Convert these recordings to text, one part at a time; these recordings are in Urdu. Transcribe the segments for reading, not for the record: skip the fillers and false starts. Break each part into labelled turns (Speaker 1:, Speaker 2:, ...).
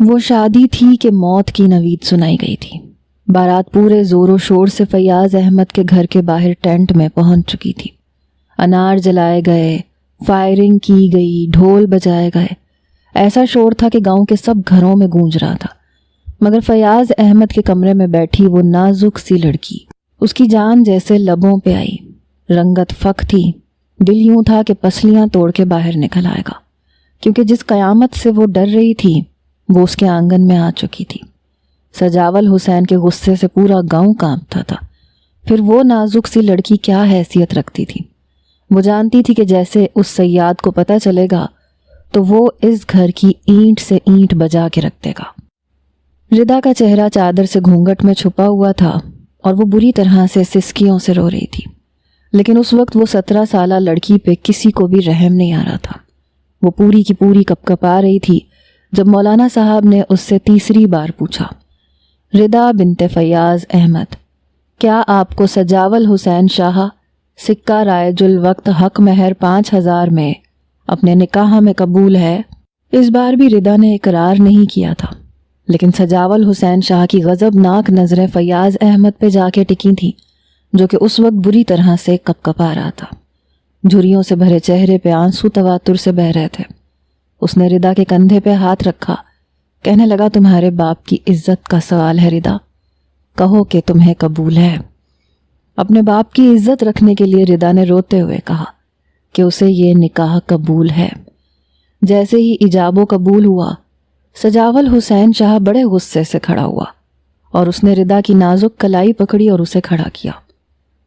Speaker 1: وہ شادی تھی کہ موت کی نوید سنائی گئی تھی۔ بارات پورے زور و شور سے فیاض احمد کے گھر کے باہر ٹینٹ میں پہنچ چکی تھی۔ انار جلائے گئے، فائرنگ کی گئی، ڈھول بجائے گئے۔ ایسا شور تھا کہ گاؤں کے سب گھروں میں گونج رہا تھا، مگر فیاض احمد کے کمرے میں بیٹھی وہ نازک سی لڑکی، اس کی جان جیسے لبوں پہ آئی۔ رنگت فک تھی، دل یوں تھا کہ پسلیاں توڑ کے باہر نکل آئے گا، کیونکہ جس قیامت سے وہ ڈر رہی تھی وہ اس کے آنگن میں آ چکی تھی۔ سجاول حسین کے غصے سے پورا گاؤں کانپتا تھا۔ پھر وہ نازک سی لڑکی کیا حیثیت رکھتی تھی؟ وہ جانتی تھی کہ جیسے اس صیاد کو پتہ چلے گا تو وہ اس گھر کی اینٹ سے اینٹ بجا کے رکھ دے گا۔ ردا کا چہرہ چادر سے گھونگھٹ میں چھپا ہوا تھا اور وہ بری طرح سے سسکیوں سے رو رہی تھی، لیکن اس وقت وہ 17 سالہ لڑکی پہ کسی کو بھی رحم نہیں آ رہا تھا۔ وہ پوری کی پوری کپکپا رہی تھی جب مولانا صاحب نے اس سے تیسری بار پوچھا، ردا بنت فیاض احمد، کیا آپ کو سجاول حسین شاہ سکہ رائج الوقت حق مہر 5000 میں اپنے نکاح میں قبول ہے؟ اس بار بھی ردا نے اقرار نہیں کیا تھا، لیکن سجاول حسین شاہ کی غضبناک نظریں فیاض احمد پہ جا کے ٹکی تھیں، جو کہ اس وقت بری طرح سے کپکپا رہا تھا۔ جھریوں سے بھرے چہرے پہ آنسو تواتر سے بہہ رہے تھے۔ اس نے ردا کے کندھے پہ ہاتھ رکھا، کہنے لگا، تمہارے باپ کی عزت کا سوال ہے ردا، کہو کہ تمہیں قبول ہے۔ اپنے باپ کی عزت رکھنے کے لیے ردا نے روتے ہوئے کہا کہ اسے یہ نکاح قبول ہے۔ جیسے ہی ایجاب و قبول ہوا، سجاول حسین شاہ بڑے غصے سے کھڑا ہوا اور اس نے ردا کی نازک کلائی پکڑی اور اسے کھڑا کیا۔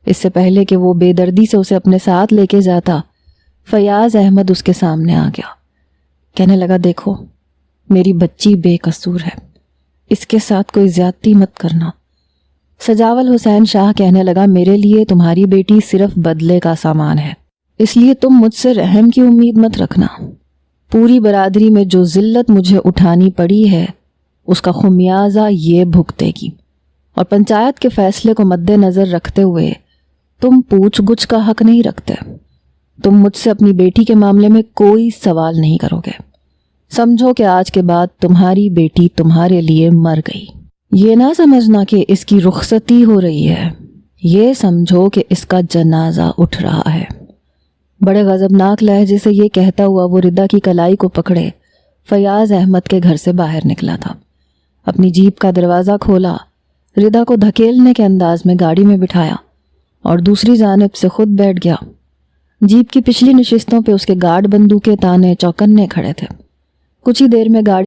Speaker 1: اس سے پہلے کہ وہ بے دردی سے اسے اپنے ساتھ لے کے جاتا، فیاض احمد اس کے سامنے آ گیا، کہنے لگا، دیکھو میری بچی بے قصور ہے، اس کے ساتھ کوئی زیادتی مت کرنا۔ سجاول حسین شاہ کہنے لگا، میرے لیے تمہاری بیٹی صرف بدلے کا سامان ہے، اس لیے تم مجھ سے رحم کی امید مت رکھنا۔ پوری برادری میں جو ذلت مجھے اٹھانی پڑی ہے اس کا خمیازہ یہ بھگتے گی، اور پنچایت کے فیصلے کو مد نظر رکھتے ہوئے تم پوچھ گچھ کا حق نہیں رکھتے۔ تم مجھ سے اپنی بیٹی کے معاملے میں کوئی سوال نہیں کرو گے۔ سمجھو کہ آج کے بعد تمہاری بیٹی تمہارے لیے مر گئی۔ یہ نہ سمجھنا کہ اس کی رخصتی ہو رہی ہے، یہ سمجھو کہ اس کا جنازہ اٹھ رہا ہے۔ بڑے غضبناک لہجے سے یہ کہتا ہوا وہ ردا کی کلائی کو پکڑے فیاض احمد کے گھر سے باہر نکلا تھا۔ اپنی جیپ کا دروازہ کھولا، ردا کو دھکیلنے کے انداز میں گاڑی میں بٹھایا اور دوسری جانب سے خود بیٹھ گیا۔ جیپ کی پچھلی نشستوں پہ اس کے گارڈ بندوقیں تانے چوکنے کھڑے تھے۔ کچھ ہی دیر میں گاڑی